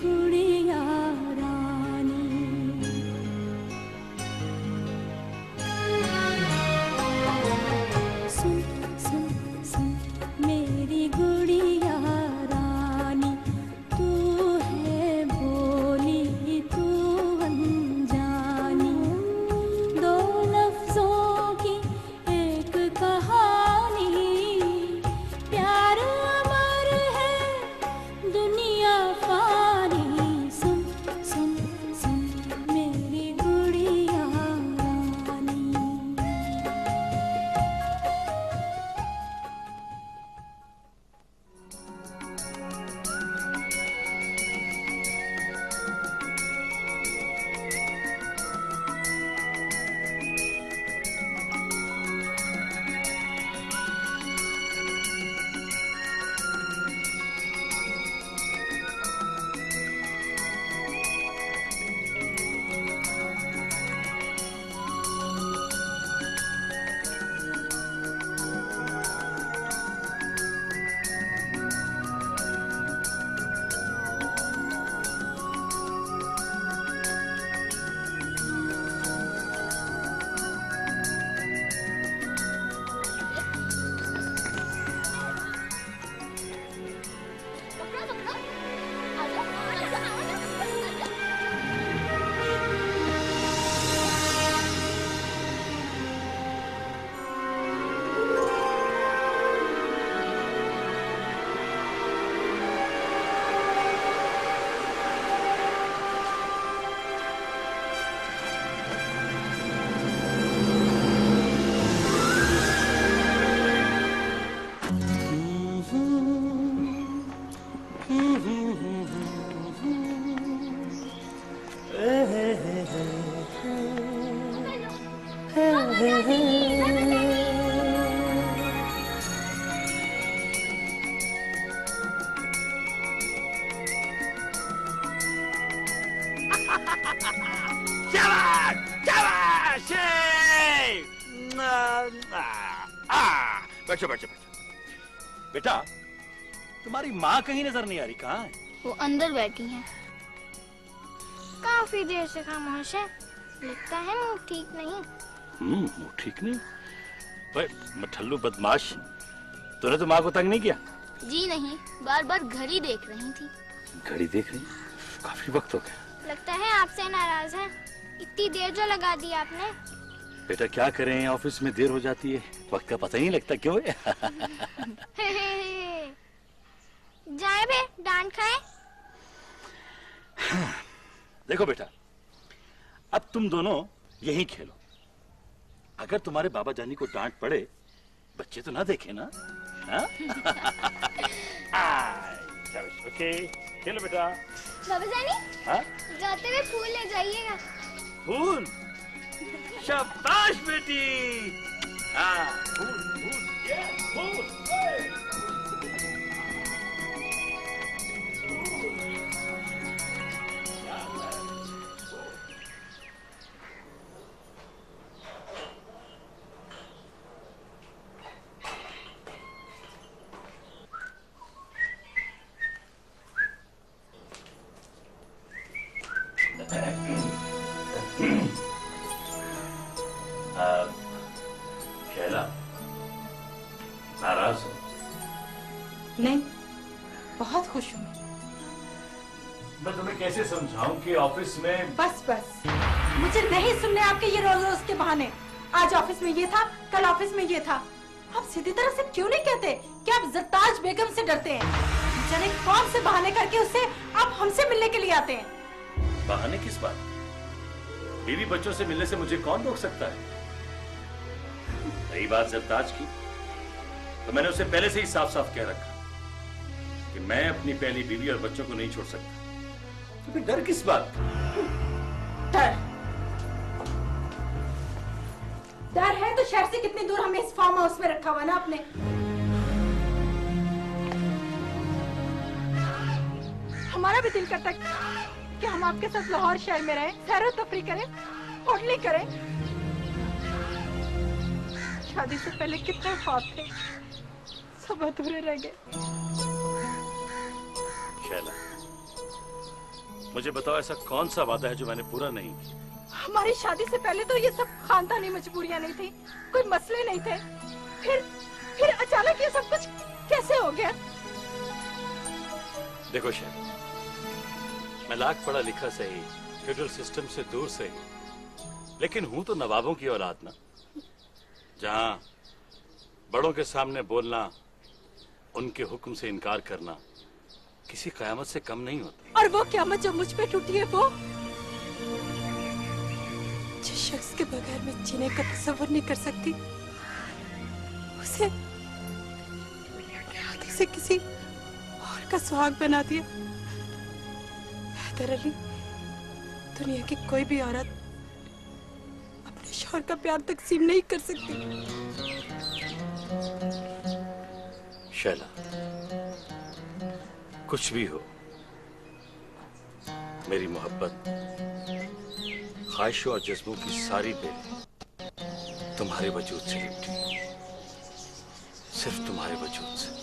गुड़िया रानी। सुन सुन सुन मेरी गुड़िया रानी, तू है बोली तू अनजानी, दो लफ्जों की एक कहानी, प्यार अमर है दुनिया फानी। सुन सुन सुन मेरी गुड़िया रानी। शाबाश शाबाश। बैठो बैठो बैठो। बेटा तुम्हारी माँ कहीं नजर नहीं आ रही, कहाँ है? वो अंदर बैठी हैं। काफी देर से खामोश है, लगता है मुंह ठीक नहीं। मुंह ठीक नहीं? भाई मठल्लू बदमाश, तूने तो माँ को तंग नहीं किया? जी नहीं, बार बार घड़ी देख रही थी। घड़ी देख रही? काफी वक्त हो गया। लगता है आपसे नाराज है, इतनी देर जो लगा दी आपने। बेटा क्या करें, ऑफिस में देर हो जाती है, वक्त का पता ही नहीं लगता। क्यों? जाए बे, डांट खाए। देखो बेटा, अब तुम दोनों यहीं खेलो। अगर तुम्हारे बाबा जानी को डांट पड़े, बच्चे तो ना देखे ना। हाँ? ओके, खेलो बेटा। बाबा जानी, हाँ? जाते हुए फूल ले जाइएगा। फूल? शाबाश बेटी। हाँ, फूल फूल ये फूल। शैला, नाराज हो? नहीं, बहुत खुश हूँ। मैं तुम्हें कैसे समझाऊं कि ऑफिस में... बस बस, मुझे नहीं सुनने आपके ये रोज रोज के बहाने। आज ऑफिस में ये था, कल ऑफिस में ये था। आप सीधी तरह से क्यों नहीं कहते कि आप जरताज बेगम से डरते हैं? जरा कौन से बहाने करके उससे आप हमसे मिलने के लिए आते हैं? बहाने किस बात? बीवी बच्चों से मिलने से मुझे कौन रोक सकता है? रही बात जरताज की, तो मैंने उसे पहले से ही साफ साफ कह रखा कि मैं अपनी पहली बीवी और बच्चों को नहीं छोड़ सकता। तो फिर डर किस बात? डर है तो शहर से कितनी दूर हमें इस फार्म हाउस में रखा हुआ ना आपने। हमारा भी दिल करता है कि हम आपके साथ लाहौर शहर में रहें, सैर तफरी करें, होटली करें। शादी से पहले कितने ख्वाब थे, सब अधूरे रह गए। शैला, मुझे बताओ ऐसा कौन सा वादा है जो मैंने पूरा नहीं किया? हमारी शादी से पहले तो ये सब खानदानी मजबूरियां नहीं थी, कोई मसले नहीं थे। फिर अचानक ये सब कुछ कैसे हो गया? देखो शहर, मैं लाख पढ़ा लिखा सही, फ्यूडल सिस्टम से दूर सही, लेकिन हूं तो नवाबों की औलाद ना, जहां बड़ों के सामने बोलना, उनके हुक्म से इनकार करना किसी कयामत से कम नहीं होता। और वो क़यामत जो मुझ पे टूटी है, वो जिस शख्स के बगैर मैं जीने का तसव्वुर नहीं कर सकती, उसे हाथों से किसी और का सुहाग बना दिया। हैदर अली, दुनिया की कोई भी औरत अपने शौहर का प्यार तकसीम नहीं कर सकती। शैला, कुछ भी हो, मेरी मोहब्बत, ख्वाहिशों और जज्बों की सारी बेल तुम्हारे वजूद से लिपटी, सिर्फ तुम्हारे वजूद से।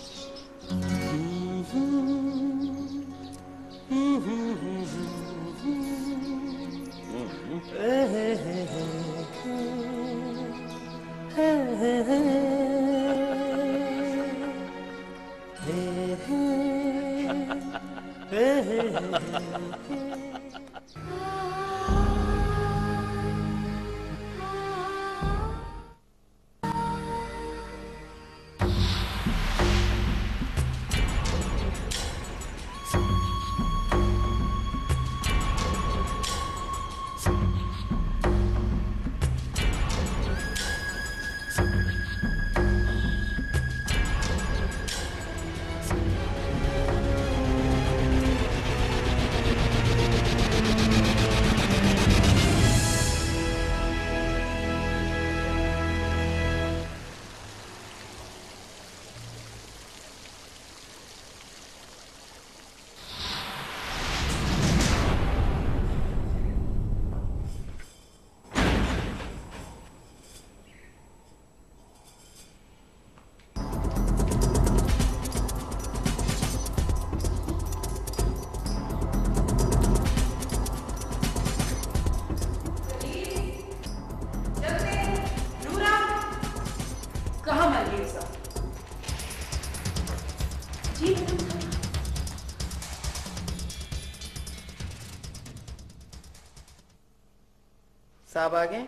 साहब आ गए?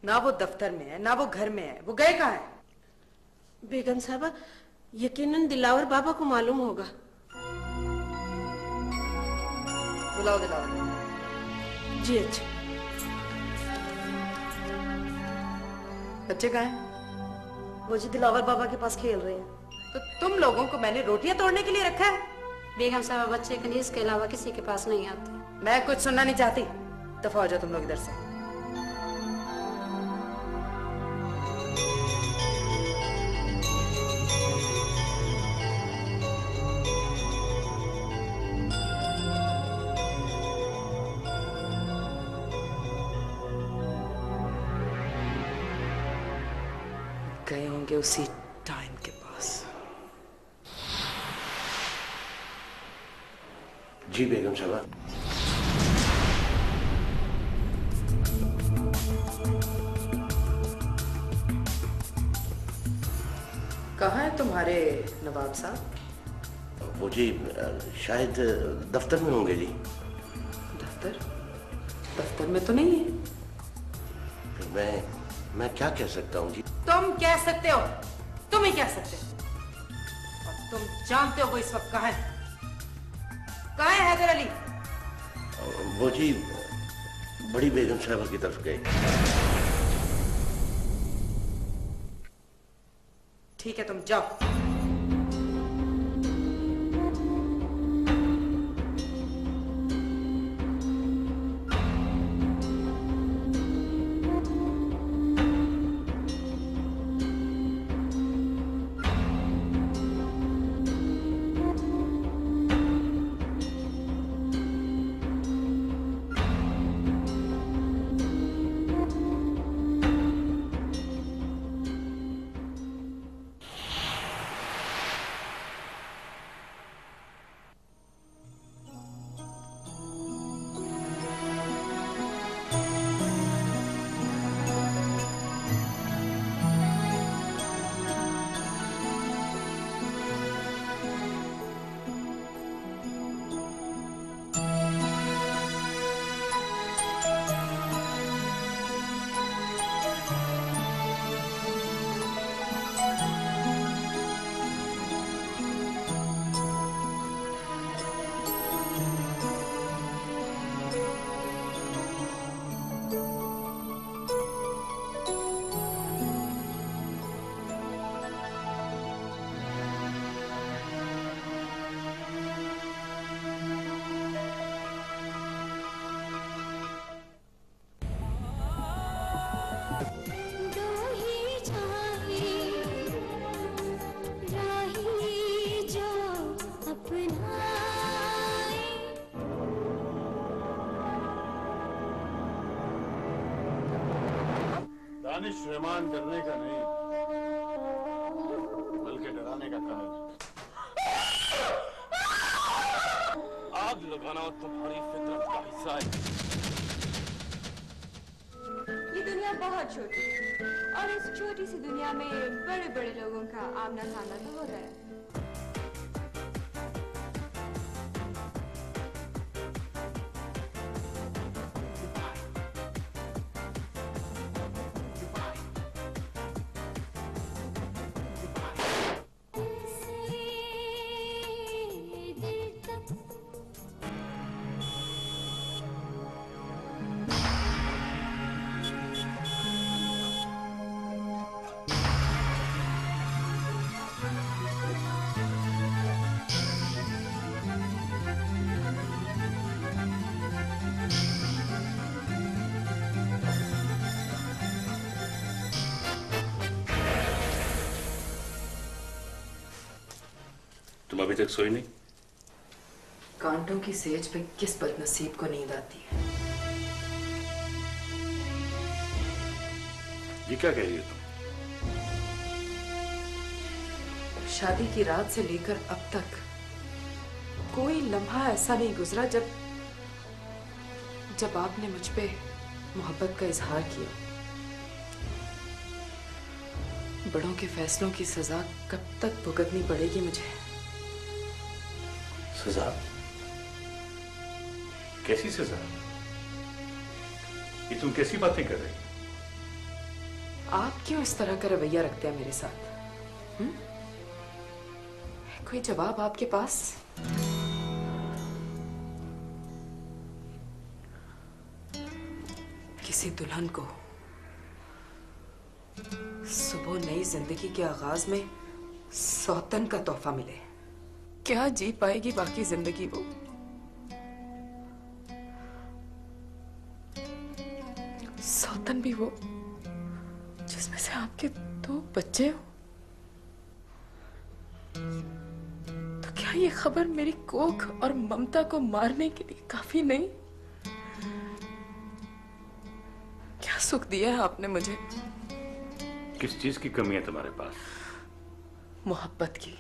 ना वो दफ्तर में है, ना वो घर में है, वो गए कहाँ है? बेगम साहबा, यकीनन दिलावर बाबा को मालूम होगा। बुलाओ दिलावर। जी अच्छा। बच्चे कहाँ हैं? वो जी दिलावर बाबा के पास खेल रहे हैं। तो तुम लोगों को मैंने रोटियां तोड़ने के लिए रखा है? बेगम साहबा, बच्चे कनीज के अलावा किसी के पास नहीं आते। मैं कुछ सुनना नहीं चाहती, दफा हो जाओ तुम लोग इधर से। गए होंगे उसी टाइम के पास। जी बेगम साहबा। कहाँ है तुम्हारे नवाब साहब? वो जी शायद दफ्तर में होंगे जी। दफ्तर? दफ्तर में तो नहीं है। फिर मैं क्या कह सकता हूँ जी? तुम कह सकते हो, तुम ही कह सकते हो। और तुम जानते हो वो इस वक्त कहाँ है? कहाँ है हैदर अली? वो जी बड़ी बेगम साहबा की तरफ गए। ठीक है, तुम जाओ। मैंने श्रीमान डरने का नहीं बल्कि डराने का कहा है। आग लगाना तुम्हारी फितरत का हिस्सा है। ये दुनिया बहुत छोटी है और इस छोटी सी दुनिया में बड़े बड़े लोगों का आमना सामना तो होता है। तुम अभी तक सोई नहीं? कांटों की सेज पे किस बदनसीब को नींद आती है? ये क्या कह रही हो तुम? शादी की रात से लेकर अब तक कोई लम्हा ऐसा नहीं गुजरा जब आपने मुझ पे मोहब्बत का इजहार किया। बड़ों के फैसलों की सजा कब तक भुगतनी पड़ेगी मुझे? सजा? कैसी सजा? ये तुम कैसी बातें कर रही हो? आप क्यों इस तरह का रवैया रखते हैं मेरे साथ? कोई जवाब आपके पास? किसी दुल्हन को सुबह नई जिंदगी के आगाज में सौतन का तोहफा मिले, क्या जी पाएगी बाकी जिंदगी वो? सौतन भी वो जिसमें से आपके 2 बच्चे हो। तो क्या ये खबर मेरी कोख और ममता को मारने के लिए काफी नहीं? क्या सुख दिया है आपने मुझे? किस चीज की कमी है तुम्हारे पास? मोहब्बत की।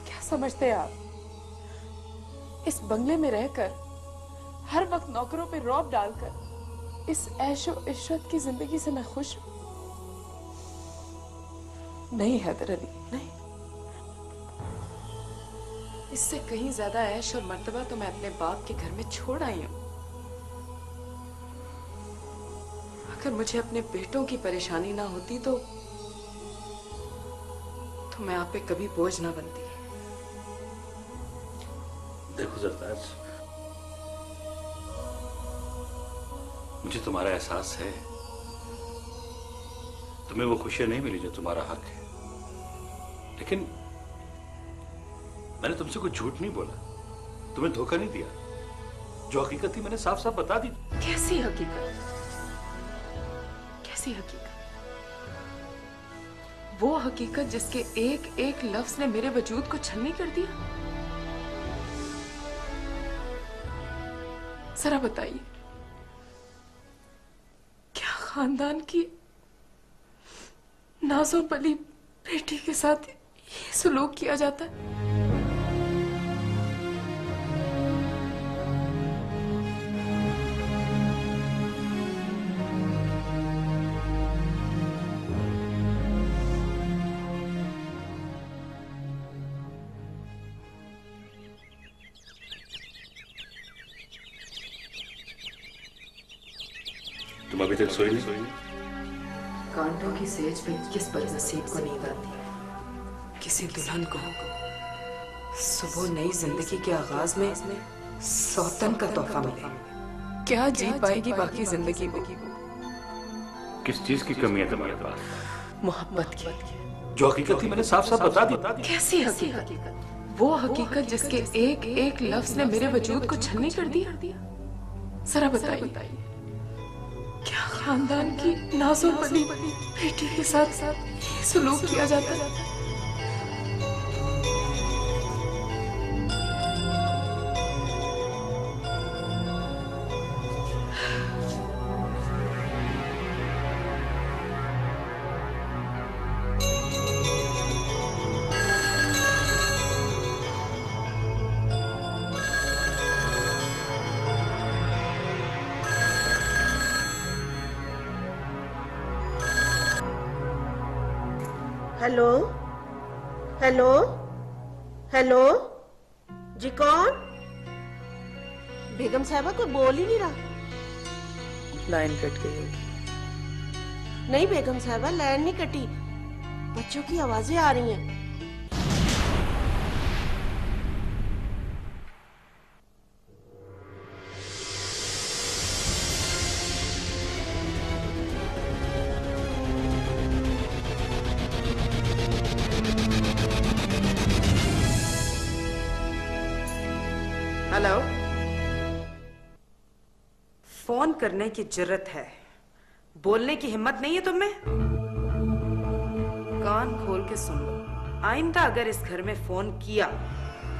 क्या समझते हैं आप? इस बंगले में रहकर हर वक्त नौकरों पे रौब डालकर इस ऐशो इशरत की जिंदगी से मैं खुश हूं? नहीं हैदर अली, नहीं। इससे कहीं ज्यादा ऐश और मर्तबा तो मैं अपने बाप के घर में छोड़ आई हूं। अगर मुझे अपने बेटों की परेशानी ना होती तो मैं आप पे कभी बोझ ना बनती। देखो जरदाज, मुझे तुम्हारा एहसास है। तुम्हें वो खुशियां नहीं मिली जो तुम्हारा हक है, लेकिन मैंने तुमसे कोई झूठ नहीं बोला, तुम्हें धोखा नहीं दिया। जो हकीकत थी मैंने साफ साफ बता दी। कैसी हकीकत? कैसी हकीकत? वो हकीकत जिसके एक एक लफ्ज ने मेरे वजूद को छलनी कर दिया। जरा बताइए, क्या खानदान की नाज़ो पली बेटी के साथ ये सलूक किया जाता है? तुम अभी तक सोई नहीं? कांटों की सेज पे किस बदनसीब को नींद आती है? किसी दुल्हन को सुबह नई जिंदगी के आगाज में सौतन का तोहफा मिले, क्या जी पाएगी बाकी जिंदगी वो? किस चीज की कमी है तुम्हारे पास? मोहब्बत की। जो हकीकत थी मैंने साफ साफ बता दी। कैसी हकीकत? वो हकीकत जिसके एक एक लफ्ज ने मेरे वजूद को छलनी कर दिया। जरा बताइए, क्या खानदान की नाज़ो पली बेटी के साथ ये सलूक किया जाता है? हेलो हेलो हेलो जी, कौन? बेगम साहबा कोई बोल ही नहीं रहा। लाइन कट गई होगी। नहीं बेगम साहबा, लाइन नहीं कटी, बच्चों की आवाजें आ रही हैं। हेलो, फोन करने की जरूरत है, बोलने की हिम्मत नहीं है तुम में? कान खोल के सुन लो, आइंदा अगर इस घर में फोन किया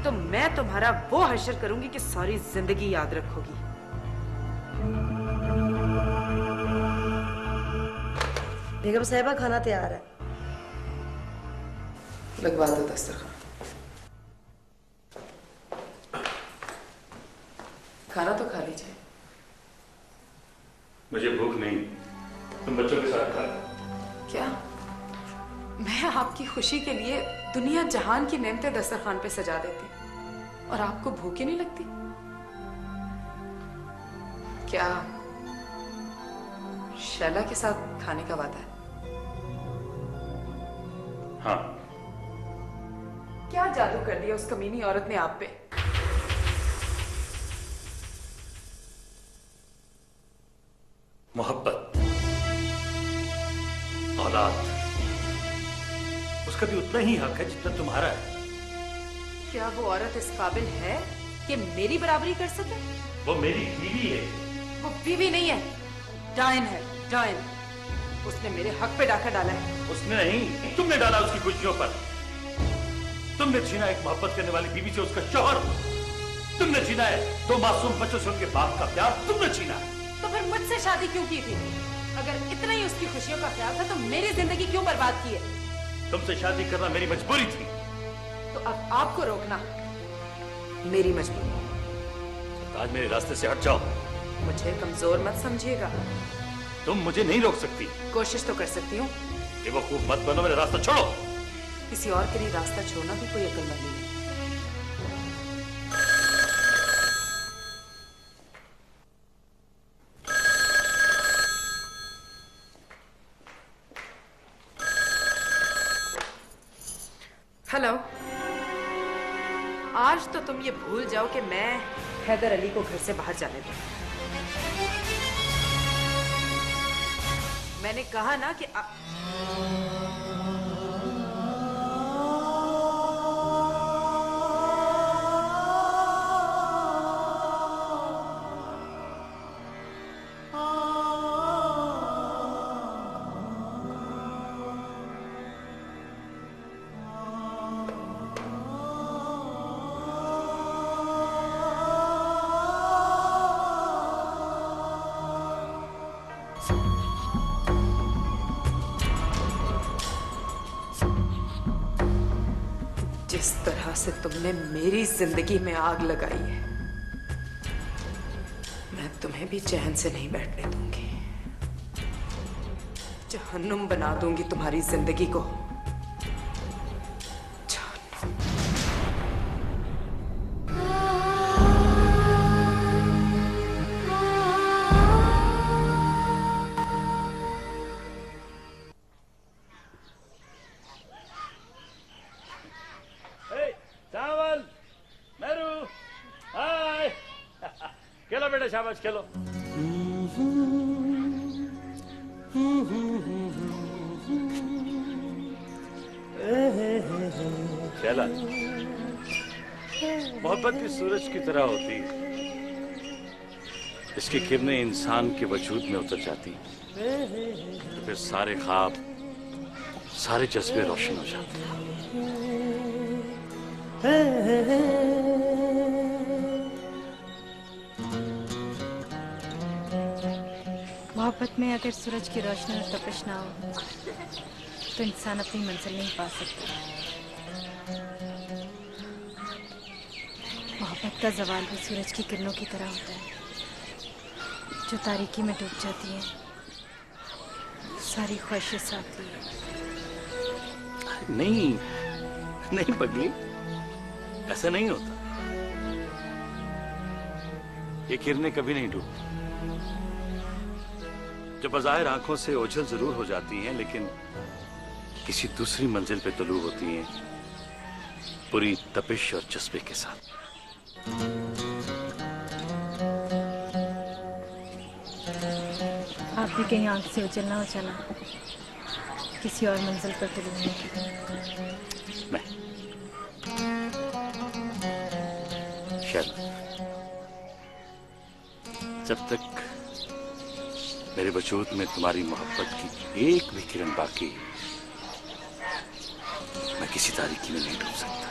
तो मैं तुम्हारा वो हश्र करूंगी कि सारी जिंदगी याद रखोगी। बेगम साहिबा, खाना तैयार है। लगवा दो दस्तरखान। खाना तो खा लीजिए। मुझे भूख नहीं, तुम बच्चों के साथ खा। क्या मैं आपकी खुशी के लिए दुनिया जहान की नेमतें दस्तरखान पे सजा देती और आपको भूख ही नहीं लगती? क्या शैला के साथ खाने का वादा है? हाँ। क्या जादू कर दिया उस कमीनी औरत ने आप पे? मोहब्बत, औलाद, उसका भी उतना ही हक है जितना तुम्हारा है। क्या वो औरत इस काबिल है कि मेरी बराबरी कर सके? वो मेरी बीवी है। वो बीवी नहीं है, डायन है, डायन। उसने मेरे हक पे डाका डाला है। उसने नहीं, तुमने डाला उसकी खुशियों पर। तुमने छीना एक मोहब्बत करने वाली बीवी से उसका शौहर। तुमने छीना है दो मासूम बच्चों से उनके बाप का प्यार। तुमने छीना है। तो फिर मुझसे शादी क्यों की थी? अगर इतना ही उसकी खुशियों का ख्याल था तो मेरी जिंदगी क्यों बर्बाद की है? तुमसे शादी करना मेरी मजबूरी थी। तो अब आपको रोकना मेरी मजबूरी। आज मेरे रास्ते से हट जाओ। मुझे कमजोर मत समझिएगा। तुम मुझे नहीं रोक सकती। कोशिश तो कर सकती हूँ। बेवकूफ मत बनो, मेरा रास्ता छोड़ो। किसी और के लिए रास्ता छोड़ना भी कोई अक्लमंदी नहीं। हेलो, आज तो तुम ये भूल जाओ कि मैं हैदर अली को घर से बाहर जाने दूं। मैंने कहा ना कि जिस तरह से तुमने मेरी जिंदगी में आग लगाई है, मैं तुम्हें भी चैन से नहीं बैठने दूंगी। जहन्नुम बना दूंगी तुम्हारी जिंदगी को। खेलो बेटा, शाबाश खेलो। शैला, मोहब्बत भी सूरज की तरह होती है। इसकी किरणें इंसान के वजूद में उतर जाती तो फिर सारे ख्वाब, सारे जज्बे रोशन हो जाते हैं। मोहब्बत में अगर सूरज की रोशनी और तपिश ना हो तो इंसान अपनी मंजिल नहीं पा सकता। मोहब्बत का ज़वाल भी सूरज की किरणों की तरह होता है जो तारीकी में डूब जाती है, सारी ख्वाहिशें साथ लिए। नहीं नहीं पगली, ऐसा नहीं होता। ये किरणें कभी नहीं डूबती। जो बज़ाहिर आंखों से ओझल जरूर हो जाती हैं, लेकिन किसी दूसरी मंजिल पे तलू होती हैं, पूरी तपिश और जज्बे के साथ। आप भी कहीं आंख से उछल ना उछला, किसी और मंजिल पर तुलू होने की। नहीं शैला, जब तक मेरे वजूद में तुम्हारी मोहब्बत की एक भी किरण बाकी है, मैं किसी तारीकी में नहीं डूब सकता।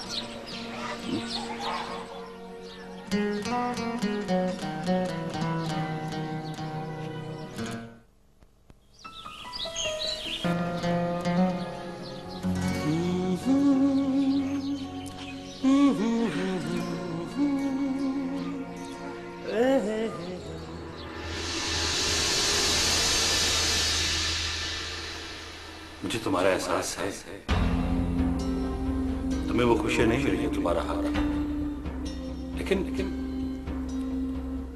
मुझे तुम्हारा एहसास है, तुम्हें वो खुशियां नहीं मिली तुम्हारा हार, लेकिन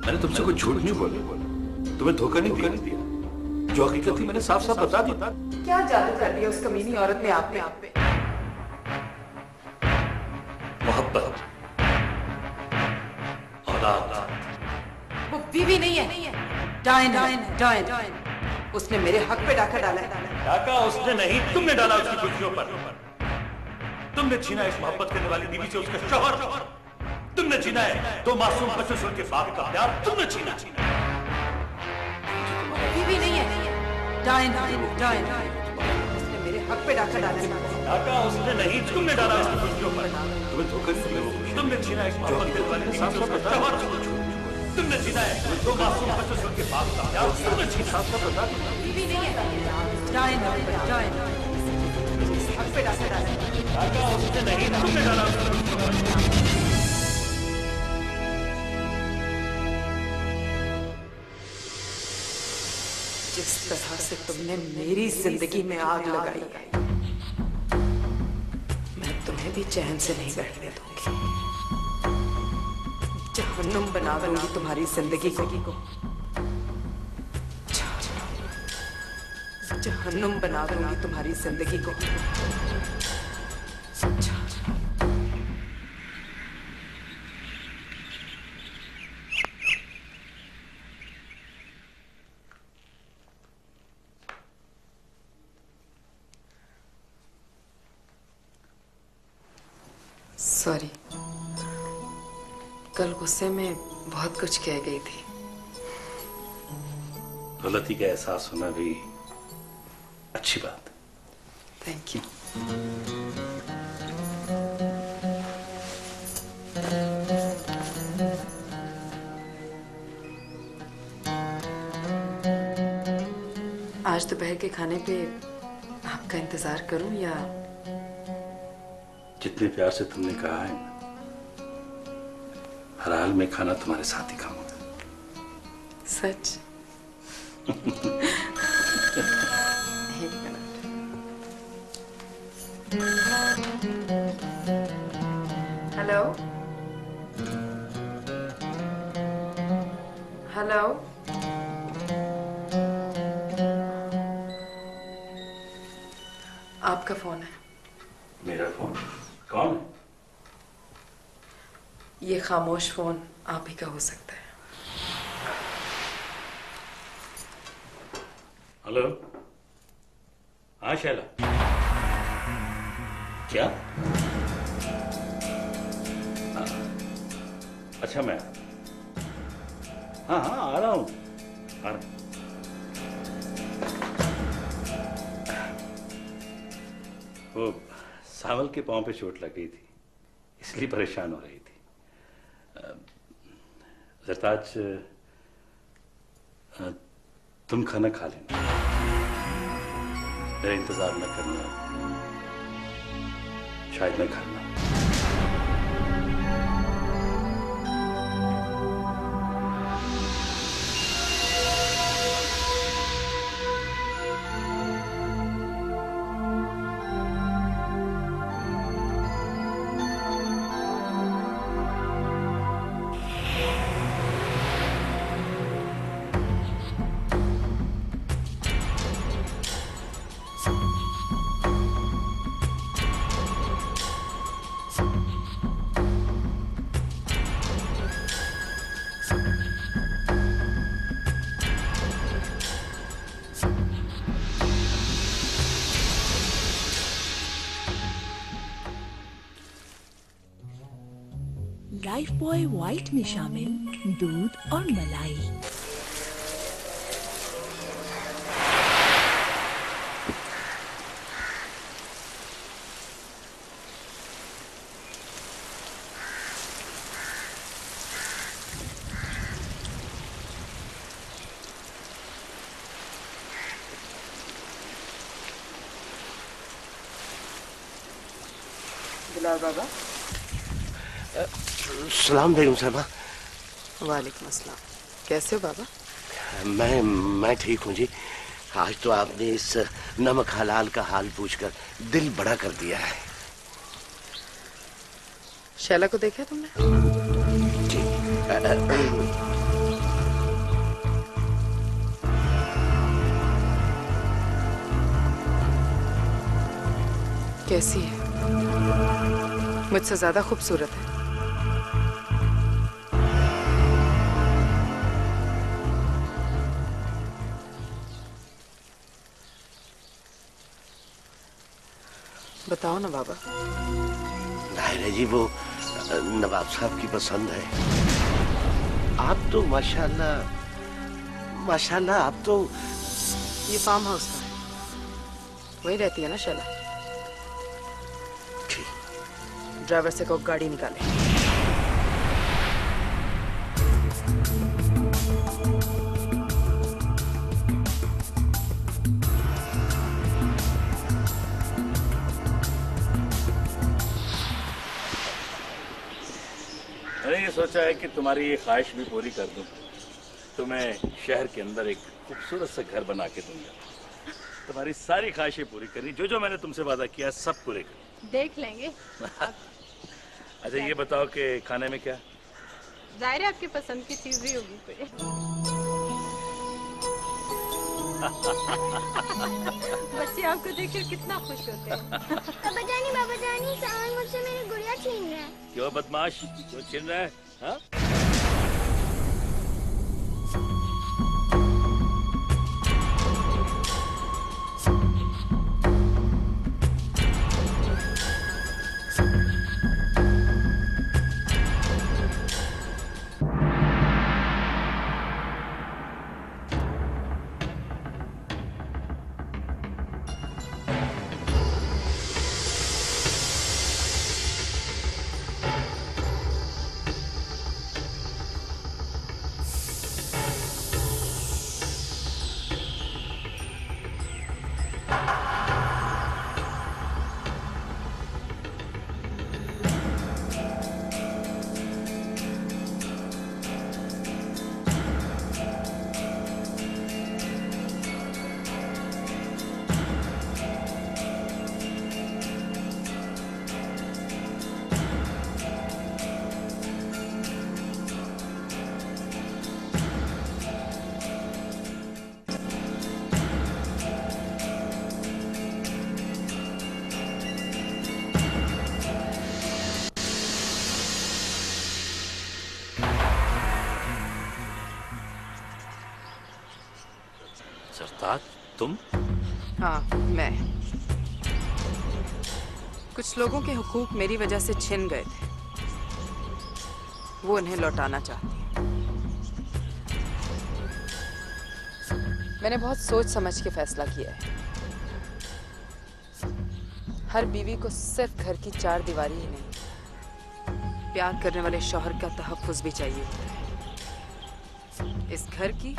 मैंने तुमसे कोई झूठ नहीं बोला, तुम्हें धोखा नहीं दिया। जो हकीकत थी मैंने साफ साफ बता दी। क्या जादू कर दिया उस कमीनी औरत ने आप पे? मोहब्बत, औलाद। वो बीवी नहीं है, डायन। उसने मेरे हक पे डाका डाला है। डाका उसने नहीं, तुमने डाला उसकी खुशियों पर। तुमने छीना इस मोहब्बत करने वाली बीवी से उसका शौहर। तुमने छीना है दो मासूम बच्चों से उनके बाप का प्यार। तुमने छीना। बीवी नहीं है, डायन। उसने मेरे हक पे डाका डाला है। डाका उसने नहीं, तुमने डाला उसकी खुशियों पर। तुम्हें धोखा नहीं दिया। तुमने छीना इस मोहब्बत करने वाली बीवी से उसका शौहर। तुमने छीना है दो मासूम बच्चों से उनके बाप का प्यार। तुमने छीना। बीवी नहीं है, डायन। हक पे डाका डाला है। डाका उसने नहीं, तुमने डाला उसकी खुशियों पर। जिस तरह से तुमने मेरी जिंदगी में आग लगाई, मैं तुम्हें भी चैन से नहीं बैठने दूंगी। जहन्नुम बना दूंगी तुम्हारी जिंदगी को। जहन्नुम बना दूंगी तुम्हारी जिंदगी को। सॉरी, कल गुस्से में बहुत कुछ कह गई थी। गलती का एहसास होना भी अच्छी बात। Thank you. आज दोपहर के खाने पे आपका इंतजार करूं या? जितने प्यार से तुमने कहा है, हर हाल में खाना तुम्हारे साथ ही खाऊंगा। सच? एक मिनट। हेलो हेलो, आपका फोन है। मेरा फोन? कौन है? ये खामोश फोन आप ही का हो सकता है। हेलो, हाँ शैला। क्या? हाँ, अच्छा मैं हाँ आ रहा हूँ। वो सावल के पांव पे चोट लग गई थी, इसलिए परेशान हो रही थी। जरताज, तुम खाना खा लेना, मेरा इंतजार न करना, शायद मैं घर ना। लाइफ बॉय व्हाइट में शामिल दूध और मलाई। बिलाल बाबा। सलाम बेगम साहबा। वालेकुम अस्सलाम। कैसे हो बाबा? मैं ठीक हूँ जी। आज तो आपने इस नमक हलाल का हाल पूछकर दिल बड़ा कर दिया है। शैला को देखा तुमने? जी। कैसी है? मुझसे ज्यादा खूबसूरत है। बताओ ना बाबा। नायरा जी वो नवाब साहब की पसंद है। आप तो माशाल्लाह माशाल्लाह आप तो। ये फार्म हाउस का है, वही रहती है ना शैला? ड्राइवर से कहो गाड़ी निकाले। मैंने ये सोचा है कि तुम्हारी ये ख्वाहिश भी पूरी कर दूं। तुम्हें शहर के अंदर एक खूबसूरत सा घर बना के दूंगा। तुम्हारी सारी ख्वाहिशें पूरी करनी, जो जो मैंने तुमसे वादा किया सब पूरे कर। देख लेंगे। अच्छा ये बताओ कि खाने में क्या? जाहिर है आपकी पसंद की चीज भी होगी कोई। बच्चे आपको देखकर कितना खुश होते हैं। बाबा जानी सामान मुझसे मेरी गुड़िया छीन रहा है। क्यों बदमाश, क्यों छीन रहा है? हाँ? सरताज तुम? हाँ मैं। कुछ लोगों के हुकूक मेरी वजह से छिन गए थे, वो उन्हें लौटाना चाहती हूँ। मैंने बहुत सोच समझ के फैसला किया है। हर बीवी को सिर्फ घर की चार दीवारी ही नहीं, प्यार करने वाले शौहर का तहफ्फुज़ भी चाहिए होता है। इस घर की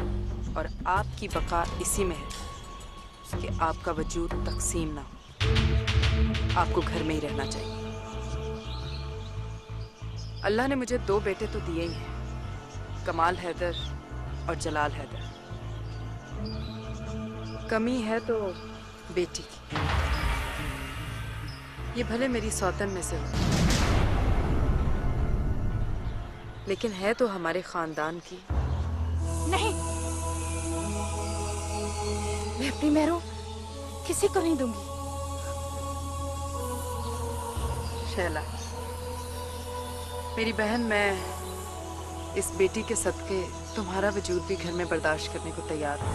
और आपकी बका इसी में है कि आपका वजूद तकसीम ना हो। आपको घर में ही रहना चाहिए। अल्लाह ने मुझे दो बेटे तो दिए ही हैं, कमाल हैदर और जलाल हैदर। कमी है तो बेटी की। ये भले मेरी सौतन में से हो, लेकिन है तो हमारे खानदान की। नहीं, मैं अपनी मेहरों किसी को नहीं दूंगी। शैला, मेरी बहन, मैं इस बेटी के सदके तुम्हारा वजूद भी घर में बर्दाश्त करने को तैयार हूँ।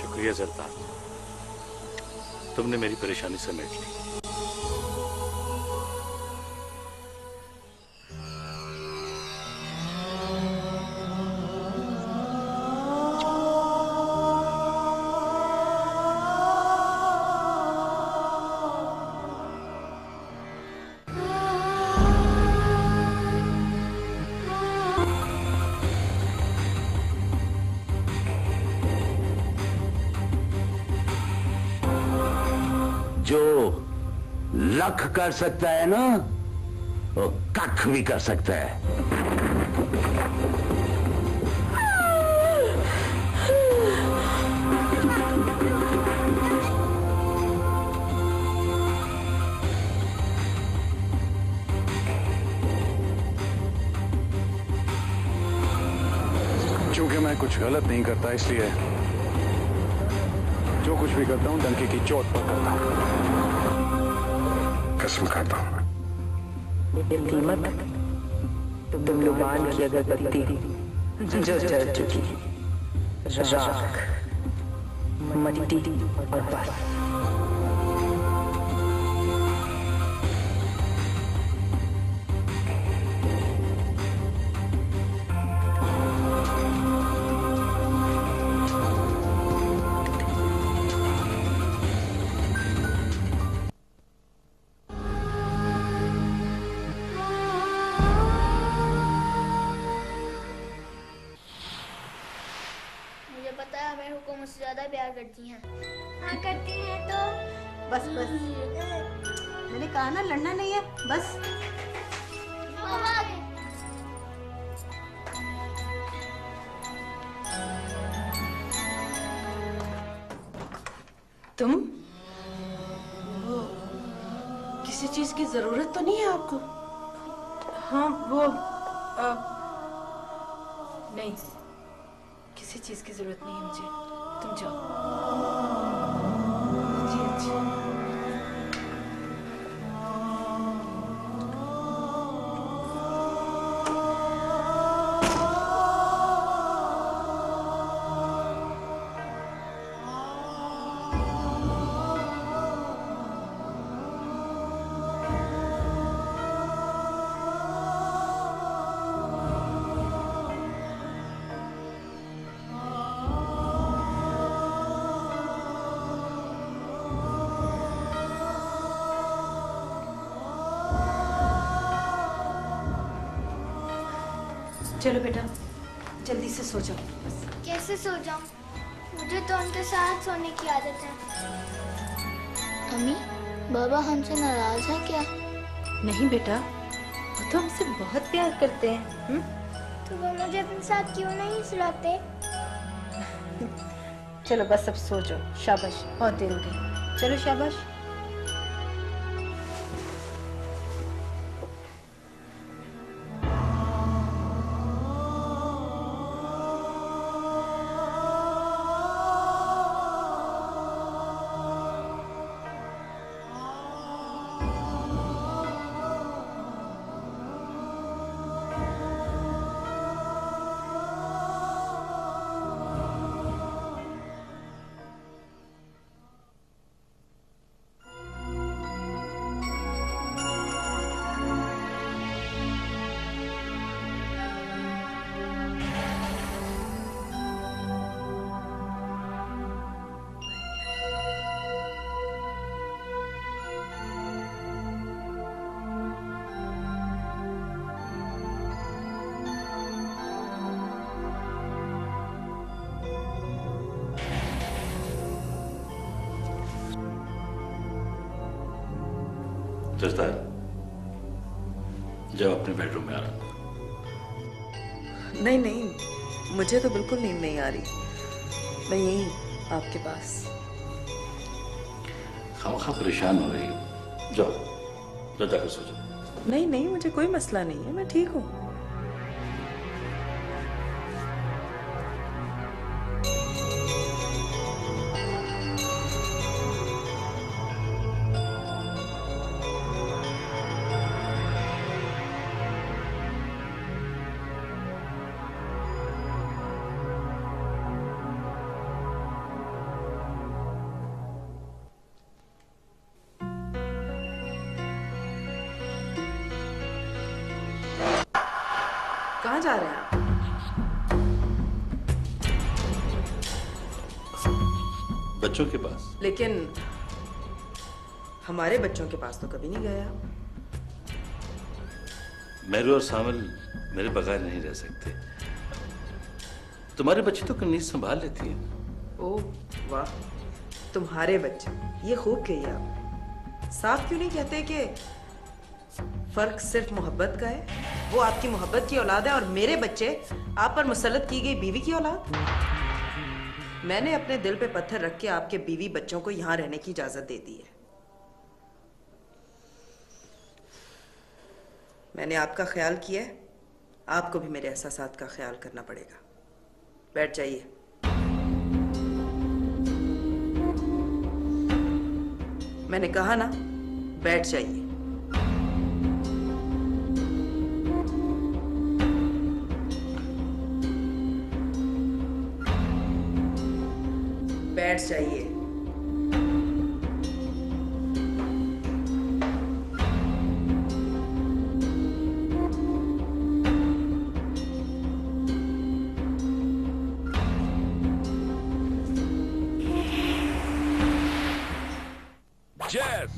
शुक्रिया सरताज। तुमने मेरी परेशानी समेट ली। जो लख कर सकता है ना, वो कख भी कर सकता है। क्योंकि मैं कुछ गलत नहीं करता, इसलिए जो कुछ भी करता हूँ डंके की चोट पर करता हूँ। कसम खाता हूँ। कीमत तुम लुबान की अगरबत्ती जो जल चुकी, राख, मिट्टी और बस। मुझे पता है मेरे को मुझसे ज्यादा प्यार करती हैं। हाँ करती हैं तो बस बस, मैंने कहा ना लड़ना नहीं है, बस। तुम वो किसी चीज की जरूरत तो नहीं है आपको? हाँ वो नहीं, किसी चीज की जरूरत नहीं है मुझे, तुम जाओ। जी अच्छा। चलो बेटा, जल्दी से सो जाओ बस। कैसे सो जाऊं? मुझे तो उनके साथ सोने की आदत है। अम्मी, बाबा हमसे नाराज है क्या? नहीं बेटा, वो तो हमसे बहुत प्यार करते हैं। तो वो मुझे अपने साथ क्यों नहीं सुलाते? चलो बस अब सो जाओ, शाबाश, बहुत देर हो गई। चलो शाबाश। जसदार, जब अपने बेडरूम में आ रहा। नहीं नहीं, मुझे तो बिल्कुल नींद नहीं आ रही, मैं यहीं आपके पास। खामखा परेशान हो रही है, जाओ जाकर सो जाओ। नहीं नहीं, मुझे कोई मसला नहीं है, मैं ठीक हूँ। कहाँ जा रहे हैं आप? बच्चों के पास। लेकिन हमारे बच्चों के पास तो कभी नहीं गए आप। मेरू और सामल मेरे बगैर नहीं रह सकते। तुम्हारे बच्चे तो कनीज संभाल लेती है। ओह वाह, तुम्हारे बच्चे, ये खूब कही आप। साफ क्यों नहीं कहते कि फर्क सिर्फ मोहब्बत का है? वो आपकी मोहब्बत की औलाद है और मेरे बच्चे आप पर मुसल्लत की गई बीवी की औलाद। मैंने अपने दिल पे पत्थर रख के आपके बीवी बच्चों को यहाँ रहने की इजाजत दे दी है। मैंने आपका ख्याल किया है, आपको भी मेरे एहसासात का ख्याल करना पड़ेगा। बैठ जाइए। मैंने कहा ना, बैठ जाइए। बैठ जाइए। Jazz!